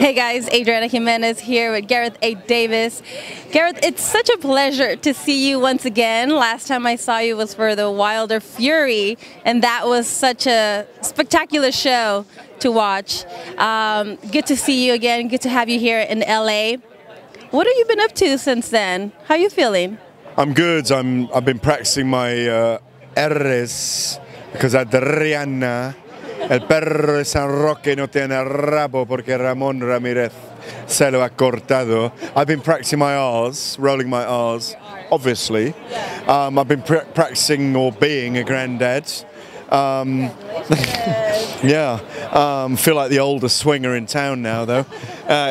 Hey guys, Adriana Jimenez here with Gareth A. Davies. Gareth, it's such a pleasure to see you once again. Last time I saw you was for the Wilder Fury, and that was such a spectacular show to watch. Good to see you again. Good to have you here in LA. What have you been up to since then? How are you feeling? I'm good. I've been practicing my R's because Adriana, el perro de San Roque no tiene rabo porque Ramón Ramírez se lo ha cortado. I've been practicing my R's, rolling my R's, obviously. I've been practicing or being a granddad. Yeah, feel like the oldest swinger in town now, though,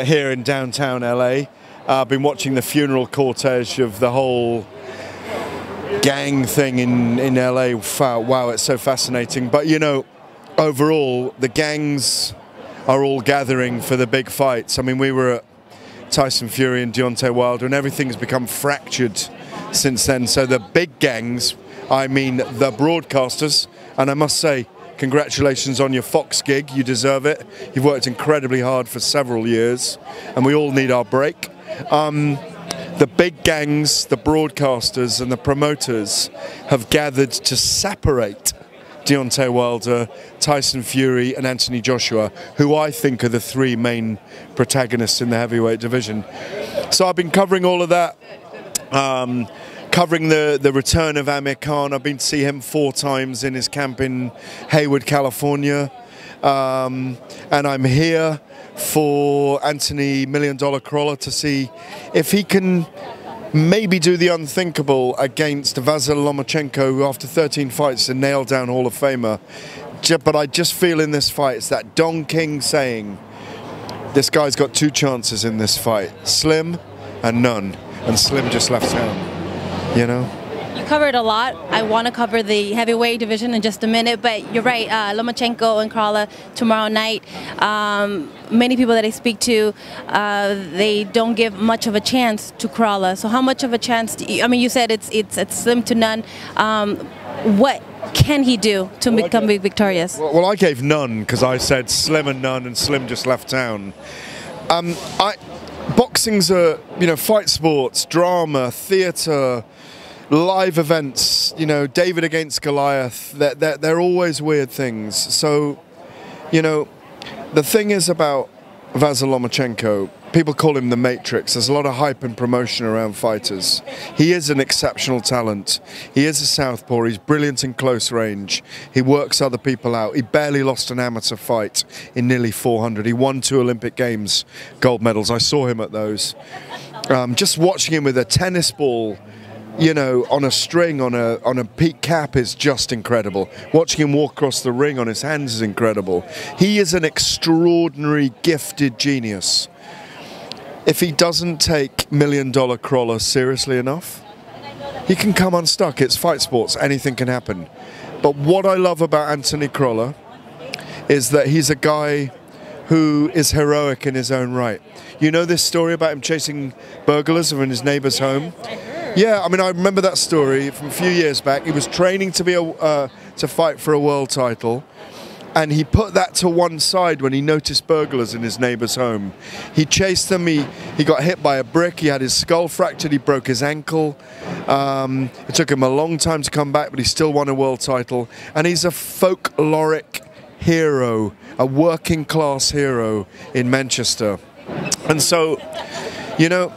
here in downtown LA. I've been watching the funeral cortege of the whole gang thing in LA. Wow, it's so fascinating. But you know, overall, the gangs are all gathering for the big fights. I mean, we were at Tyson Fury and Deontay Wilder, and everything's become fractured since then. So the big gangs, I mean the broadcasters, and I must say, congratulations on your Fox gig. You deserve it. You've worked incredibly hard for several years, and we all need our break. The big gangs, the broadcasters, and the promoters have gathered to separate Deontay Wilder, Tyson Fury, and Anthony Joshua, who I think are the three main protagonists in the heavyweight division. So I've been covering all of that, covering the return of Amir Khan. I've been to see him 4 times in his camp in Hayward, California, and I'm here for Anthony $1 Million CROLLA to see if he can maybe do the unthinkable against Vasyl Lomachenko, who after 13 fights is a nailed-down Hall of Famer. But I just feel in this fight, it's that Don King saying, this guy's got 2 chances in this fight, Slim and none. And Slim just left town, you know? You covered a lot. I want to cover the heavyweight division in just a minute, but you're right, Lomachenko and CROLLA tomorrow night. Many people that I speak to, they don't give much of a chance to CROLLA. So how much of a chance do you, I mean, you said it's slim to none. What can he do to become victorious? Well, I gave none because I said slim and none, and Slim just left town. Boxing's a, you know, fight sports, drama, theatre, live events, you know, David against Goliath, they're always weird things. So, you know, the thing is about Vasyl Lomachenko, people call him the Matrix. There's a lot of hype and promotion around fighters. He is an exceptional talent. He is a southpaw. He's brilliant in close range. He works other people out. He barely lost an amateur fight in nearly 400. He won 2 Olympic Games gold medals. I saw him at those. Just watching him with a tennis ball, you know, on a string, on a peak cap is just incredible. Watching him walk across the ring on his hands is incredible. He is an extraordinary, gifted genius. If he doesn't take $1 Million CROLLA seriously enough, he can come unstuck. It's fight sports. Anything can happen. But what I love about Anthony CROLLA is that he's a guy who is heroic in his own right. You know this story about him chasing burglars in his neighbor's home? Yeah, I mean, I remember that story from a few years back. He was training to be to fight for a world title, and he put that to one side when he noticed burglars in his neighbor's home. He chased them. He got hit by a brick. He had his skull fractured. He broke his ankle. It took him a long time to come back, but he still won a world title. And he's a folkloric hero, a working class hero in Manchester. And so, you know,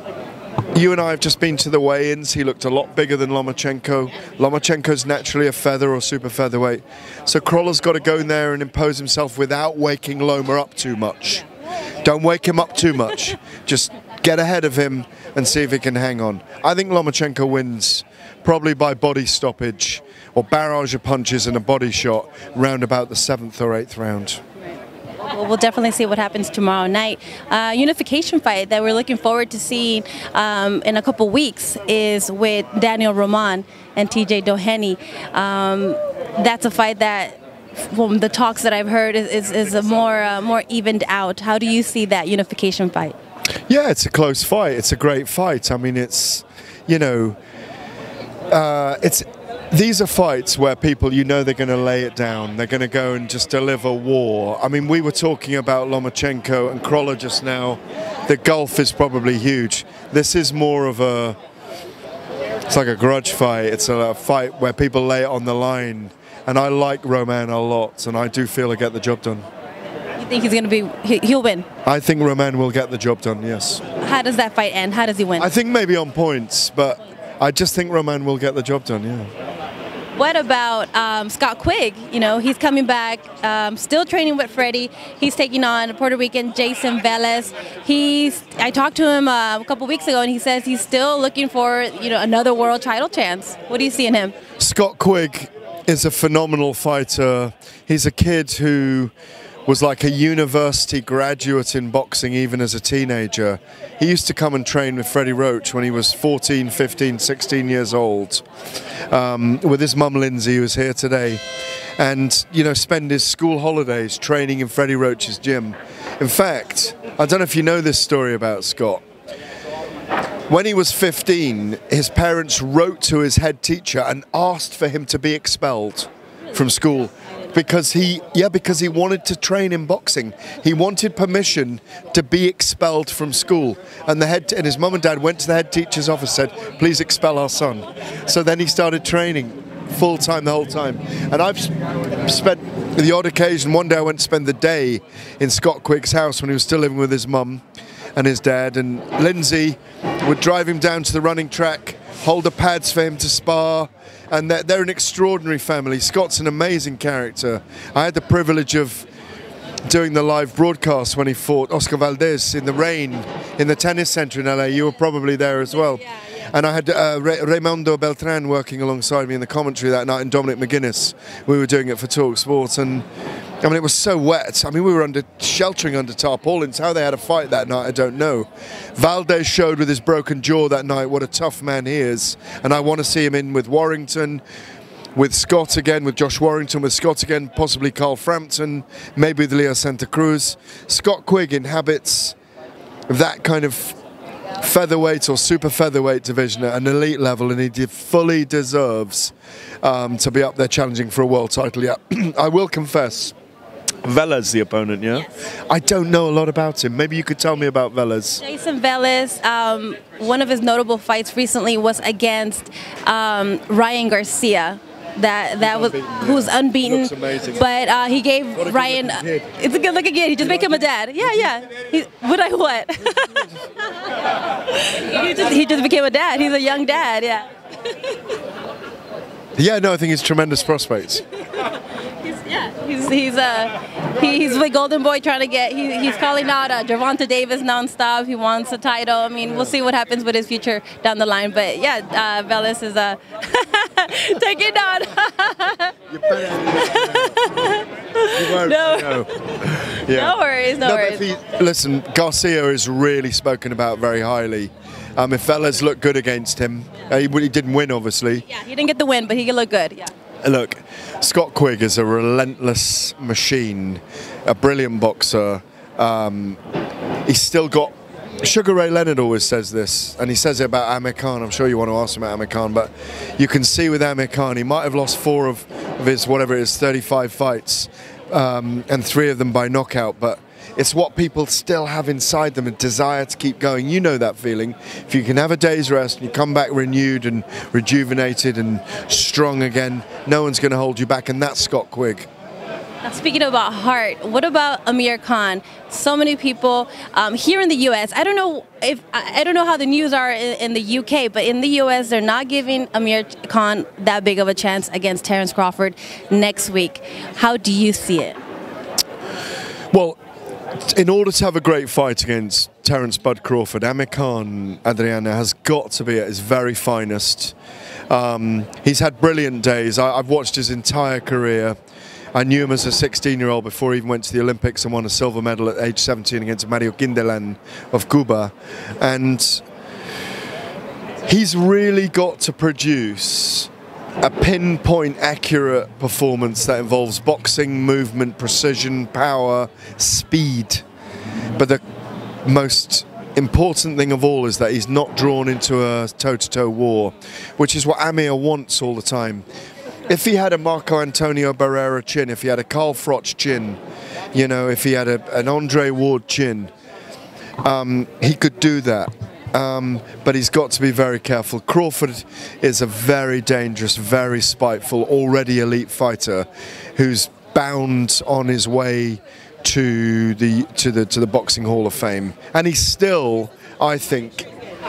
you and I have just been to the weigh-ins. He looked a lot bigger than Lomachenko. Lomachenko's naturally a feather or super featherweight. So CROLLA's got to go in there and impose himself without waking Loma up too much. Don't wake him up too much. Just get ahead of him and see if he can hang on. I think Lomachenko wins probably by body stoppage or barrage of punches and a body shot round about the 7th or 8th round. Well, we'll definitely see what happens tomorrow night. Unification fight that we're looking forward to seeing in a couple weeks is with Daniel Roman and TJ Doheny. That's a fight that, from the talks that I've heard, is a more evened out. How do you see that unification fight? Yeah, it's a close fight. It's a great fight. I mean, it's, you know, it's These are fights where people, you know, they're going to lay it down. They're going to go and just deliver war. I mean, we were talking about Lomachenko and CROLLA just now. The gulf is probably huge. This is more of a, it's like a grudge fight. It's a fight where people lay it on the line. And I like Roman a lot, and I do feel he'll get the job done. You think he's going to be, he'll win? I think Roman will get the job done, yes. How does that fight end? How does he win? I think maybe on points, but I just think Roman will get the job done, yeah. What about Scott Quig? You know, he's coming back, still training with Freddie. He's taking on Puerto Rican Jason Velez. I talked to him a couple weeks ago, and he says he's still looking for, you know, another world title chance. What do you see in him? Scott Quig is a phenomenal fighter. He's a kid who was like a university graduate in boxing even as a teenager. He used to come and train with Freddie Roach when he was 14, 15, 16 years old with his mum Lindsay, who was here today, and, you know, spend his school holidays training in Freddie Roach's gym. In fact, I don't know if you know this story about Scott. When he was 15, his parents wrote to his head teacher and asked for him to be expelled from school. Because he wanted to train in boxing. He wanted permission to be expelled from school. And his mum and dad went to the head teacher's office and said, please expel our son. So then he started training full time the whole time. And I've spent the odd occasion, one day I went to spend the day in Scott Quig's house when he was still living with his mum and his dad. And Lindsay would drive him down to the running track, hold the pads for him to spar. And they're an extraordinary family. Scott's an amazing character. I had the privilege of doing the live broadcast when he fought Oscar Valdez in the rain in the tennis center in LA. You were probably there as well. Yeah. And I had Raymondo Beltran working alongside me in the commentary that night, and Dominic McGuinness. We were doing it for Talk Sports, and I mean, it was so wet. I mean, we were sheltering under tarpaulins. How they had a fight that night, I don't know. Valdez showed with his broken jaw that night what a tough man he is, and I want to see him in with Warrington, with Scott again, with Josh Warrington, with Scott again, possibly Carl Frampton, maybe with Leo Santa Cruz. Scott Quig inhabits that kind of featherweight or super featherweight division at an elite level, and he fully deserves to be up there challenging for a world title. Yeah, I will confess, Velez the opponent, yeah? Yes. I don't know a lot about him. Maybe you could tell me about Velez. Jason Velez, one of his notable fights recently was against Ryan Garcia. That was who's unbeaten. Looks amazing. But he gave Ryan. It's a good looking kid. He just became a dad. Yeah. What? he just became a dad. He's a young dad. Yeah. Yeah. No, I think he's tremendous prospects. He's with Golden Boy trying to get. He's calling out Gervonta Davis nonstop. He wants a title. I mean, we'll see what happens with his future down the line. But yeah, Velez is take it down. You won't. No. Yeah. No worries. No worries. Listen, Garcia is really spoken about very highly. If Velez looked good against him, he didn't win, obviously. Yeah, he didn't get the win, but he can look good. Yeah. Look, Scott Quig is a relentless machine, a brilliant boxer. He's still got... Sugar Ray Leonard always says this, and he says it about Amir Khan. I'm sure you want to ask him about Amir Khan, but you can see with Amir Khan, he might have lost 4 of his, whatever it is, 35 fights, and 3 of them by knockout, but it's what people still have inside them, a desire to keep going. You know that feeling. If you can have a day's rest and you come back renewed and rejuvenated and strong again, no one's going to hold you back, and that's Scott Quig. Now, speaking about heart, what about Amir Khan? So many people here in the U.S. I don't know how the news are in the U.K., but in the U.S. they're not giving Amir Khan that big of a chance against Terence Crawford next week. How do you see it? Well, in order to have a great fight against Terence Bud Crawford, Amir Khan, Adriana, has got to be at his very finest. He's had brilliant days. I've watched his entire career. I knew him as a 16-year-old before he even went to the Olympics and won a silver medal at age 17 against Mario Quindelan of Cuba. And he's really got to produce a pinpoint accurate performance that involves boxing, movement, precision, power, speed. But the most important thing of all is that he's not drawn into a toe-to-toe war, which is what Amir wants all the time. If he had a Marco Antonio Barrera chin, if he had a Carl Froch chin, you know, if he had an Andre Ward chin, he could do that. But he's got to be very careful. Crawford is a very dangerous, very spiteful, already elite fighter who's bound on his way to the Boxing Hall of Fame, and he's still, I think,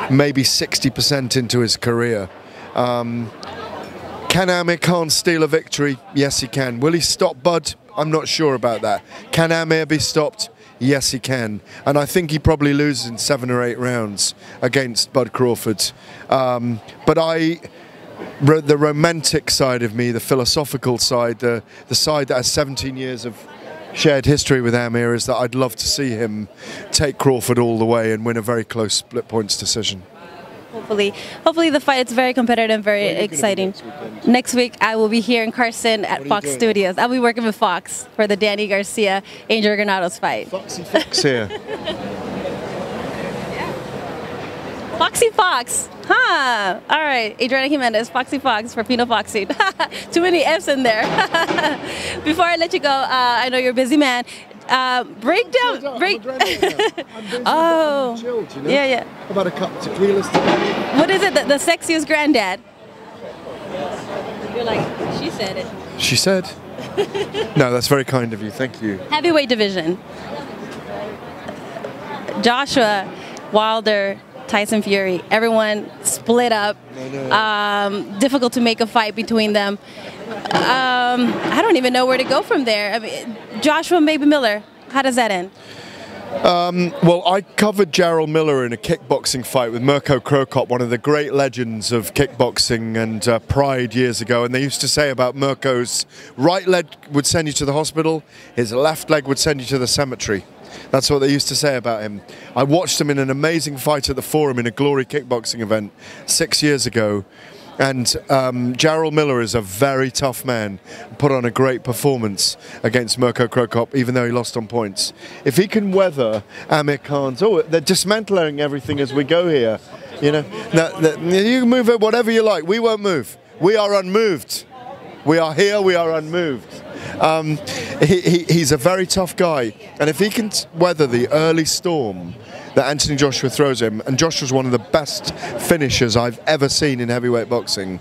maybe 60% into his career. Can Amir Khan steal a victory? Yes, he can. Will he stop Bud? I'm not sure about that. Can Amir be stopped? Yes, he can. And I think he probably loses in 7 or 8 rounds against Bud Crawford. But the romantic side of me, the philosophical side, the side that has 17 years of shared history with Amir, is that I'd love to see him take Crawford all the way and win a very close split points decision. Hopefully the fight's very competitive and very exciting. Next week I will be here in Carson at Fox Studios. I'll be working with Fox for the Danny Garcia, Angel Granados fight. Foxy Fox here. Foxy Fox, huh? All right, Adriana Jimenez, Foxy Fox for Pino Foxy. Too many F's in there. Before I let you go, I know you're a busy man. Break down. Oh, chilled, you know? Yeah. About a cup of tequilas today. What is it? The sexiest granddad? You're like, she said it. She said. No, that's very kind of you. Thank you. Heavyweight division. Joshua, Wilder, Tyson Fury. Everyone split up. Difficult to make a fight between them. I don't even know where to go from there. I mean, Joshua maybe Miller. How does that end? Well, I covered Jarrell Miller in a kickboxing fight with Mirko Cro Cop, one of the great legends of kickboxing and Pride years ago. And they used to say about Mirko's right leg would send you to the hospital, his left leg would send you to the cemetery. That's what they used to say about him. I watched him in an amazing fight at the Forum in a Glory kickboxing event 6 years ago. And Jarrell Miller is a very tough man, put on a great performance against Mirko Cro Cop, even though he lost on points. If he can weather Amir Khan's... Oh, they're dismantling everything as we go here. You know, you can move it whatever you like. We won't move. We are unmoved. We are here, we are unmoved. He's a very tough guy, and if he can weather the early storm that Anthony Joshua throws him, and Joshua's one of the best finishers I've ever seen in heavyweight boxing,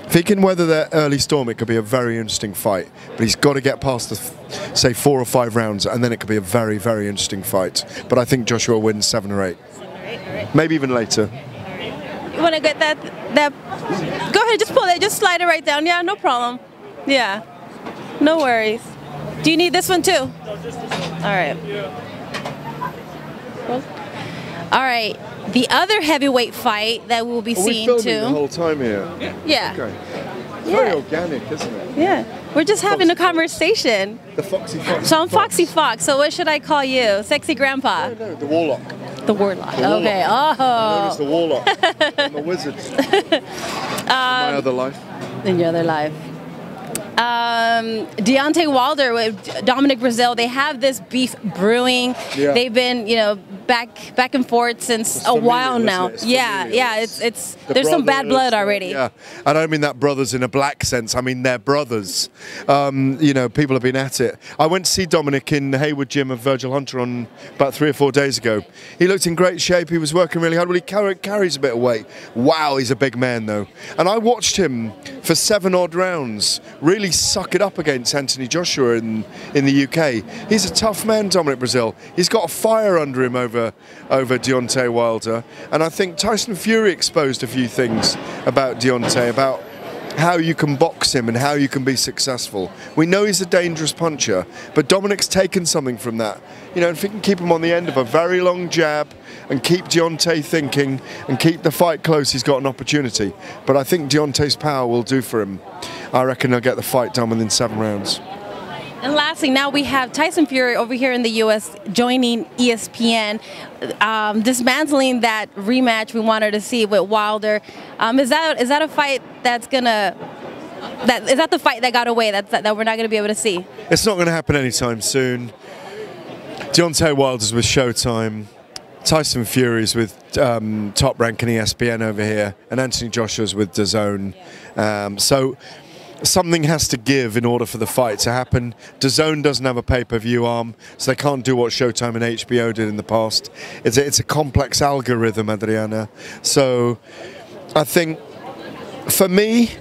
if he can weather that early storm, it could be a very interesting fight. But he's got to get past the, say, 4 or 5 rounds, and then it could be a very, very interesting fight. But I think Joshua wins 7 or 8. 7 or 8, all right. Maybe even later. You want to get that? Go ahead, just pull it, just slide it right down. Yeah, no problem. Yeah, no worries. Do you need this one too? No, just this one. All right. All right. The other heavyweight fight that we'll be seeing too. Are we filming the whole time here? Yeah. Okay. It's very organic, isn't it? Yeah. We're just having a conversation. The Foxy Fox. So I'm Foxy Fox. So what should I call you? Sexy Grandpa? No, the Warlock. The Warlock. Okay. Oh. I'm known as the Warlock. I'm a wizard. In my other life. In your other life. Deontay Wilder with Dominic Brazil, they have this beef brewing. Yeah. They've been, you know, back and forth since a while now. It's there's some bad blood already. Yeah, I don't mean that brothers in a black sense. I mean they're brothers. You know, people have been at it. I went to see Dominic in the Hayward gym of Virgil Hunter on about 3 or 4 days ago. He looked in great shape. He was working really hard. Well, he carries a bit of weight. Wow, he's a big man though. And I watched him for 7 odd rounds really suck it up against Anthony Joshua in the UK. He's a tough man, Dominic Brazil. He's got a fire under him over Deontay Wilder, and I think Tyson Fury exposed a few things about Deontay, about how you can box him and how you can be successful. We know he's a dangerous puncher, but Dominic's taken something from that. You know, if he can keep him on the end of a very long jab and keep Deontay thinking and keep the fight close, he's got an opportunity. But I think Deontay's power will do for him. I reckon he'll get the fight done within 7 rounds. And lastly, now we have Tyson Fury over here in the U.S. joining ESPN, dismantling that rematch we wanted to see with Wilder. Is that a fight that's gonna? Is that the fight that got away? That we're not gonna be able to see? It's not going to happen anytime soon. Deontay Wilder's with Showtime. Tyson Fury's with Top Rank and ESPN over here, and Anthony Joshua's with DAZN. So something has to give in order for the fight to happen. DAZN doesn't have a pay-per-view arm, so they can't do what Showtime and HBO did in the past. It's a complex algorithm, Adriana. So I think, for me,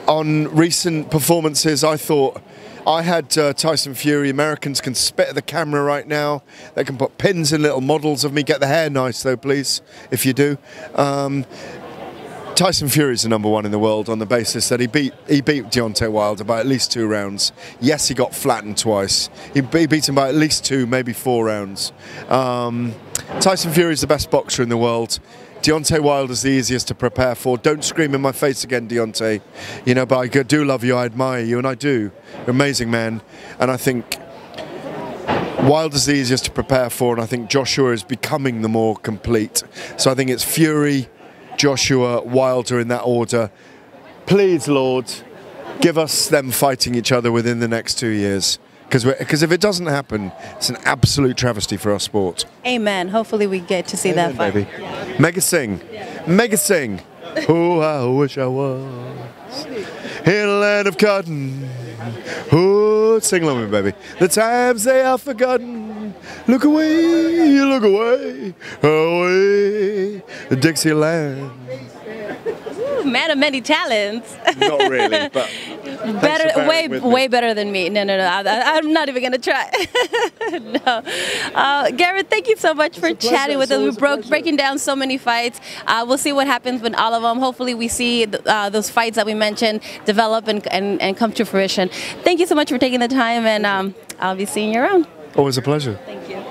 on recent performances, I thought I had Tyson Fury. Americans can spit at the camera right now. They can put pins in little models of me. Get the hair nice, though, please, if you do. Tyson Fury is the #1 in the world on the basis that he beat Deontay Wilder by at least 2 rounds. Yes, he got flattened twice. He beat him by at least 2, maybe 4 rounds. Tyson Fury is the best boxer in the world. Deontay Wilder's the easiest to prepare for. Don't scream in my face again, Deontay. You know, but I do love you, I admire you, and I do. You're an amazing man. And I think Wilder's the easiest to prepare for, and I think Joshua is becoming the more complete. So I think it's Fury, Joshua, Wilder in that order. Please, Lord, give us them fighting each other within the next 2 years. Because if it doesn't happen, it's an absolute travesty for our sport. Amen. Hopefully we get to see that fight. Baby. Mega sing. Mega sing. Oh, I wish I was in a land of cotton. Oh, sing along with me, baby. The times they are forgotten. Look away, away, Dixieland. Man of many talents. Not really, but better, way better than me. No. I'm not even gonna try. No, Gareth, thank you so much for chatting with us. We're breaking down so many fights. We'll see what happens with all of them. Hopefully, we see those fights that we mentioned develop and come to fruition. Thank you so much for taking the time, and I'll be seeing you around. Always a pleasure. Thank you.